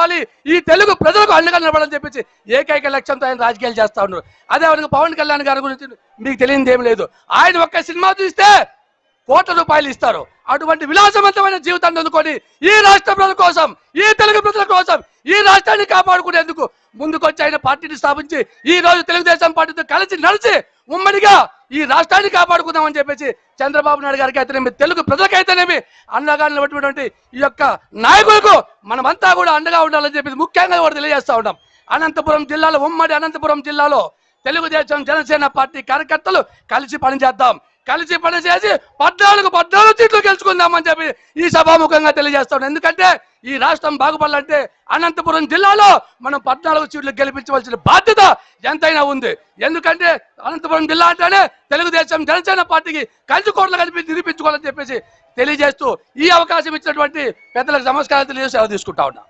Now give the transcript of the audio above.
కాపాడుకోవాలి, ఈ తెలుగు ప్రజలకు అండగా నిలబడాలని చెప్పేసి ఏకైక లక్ష్యంతో ఆయన రాజకీయాలు చేస్తా ఉన్నారు. అదే విధంగా పవన్ కళ్యాణ్ గారి గురించి మీకు తెలియనిది ఏం లేదు. ఆయన ఒక్క సినిమా చూస్తే కోట్ల రూపాయలు ఇస్తారు. అటువంటి విలాసవంతమైన జీవితాన్ని అందుకొని ఈ రాష్ట్ర ప్రజల కోసం, ఈ తెలుగు ప్రజల కోసం, ఈ రాష్ట్రాన్ని కాపాడుకునేందుకు ముందుకొచ్చి ఆయన పార్టీని స్థాపించి ఈ రోజు తెలుగుదేశం పార్టీతో కలిసి నడిచి ఉమ్మడిగా ఈ రాష్ట్రాన్ని కాపాడుకుందామని చెప్పేసి చంద్రబాబు నాయుడు గారికి అయితేనేమి, తెలుగు ప్రజలకైతేనేమి అండగా నిలబడినటువంటి ఈ యొక్క నాయకులకు మనమంతా కూడా అండగా ఉండాలని చెప్పేసి ముఖ్యంగా కూడా తెలియజేస్తా ఉన్నాం. అనంతపురం జిల్లాలో, ఉమ్మడి అనంతపురం జిల్లాలో తెలుగుదేశం జనసేన పార్టీ కార్యకర్తలు కలిసి పనిచేద్దాం, కలిసి పనిచేసి 14 సీట్లు గెలుచుకుందామని చెప్పి ఈ సభాముఖంగా తెలియజేస్తాం. ఎందుకంటే ఈ రాష్ట్రం బాగుపడాలంటే అనంతపురం జిల్లాలో మనం 14 సీట్లు గెలిపించవలసిన బాధ్యత ఎంతైనా ఉంది. ఎందుకంటే అనంతపురం జిల్లా అంటేనే తెలుగుదేశం జనసేన పార్టీకి కంచుకోట్లు కలిపి నిరూపించుకోవాలని చెప్పేసి తెలియజేస్తూ ఈ అవకాశం ఇచ్చినటువంటి పెద్దలకు నమస్కారం తెలియజేసి తీసుకుంటా ఉన్నా.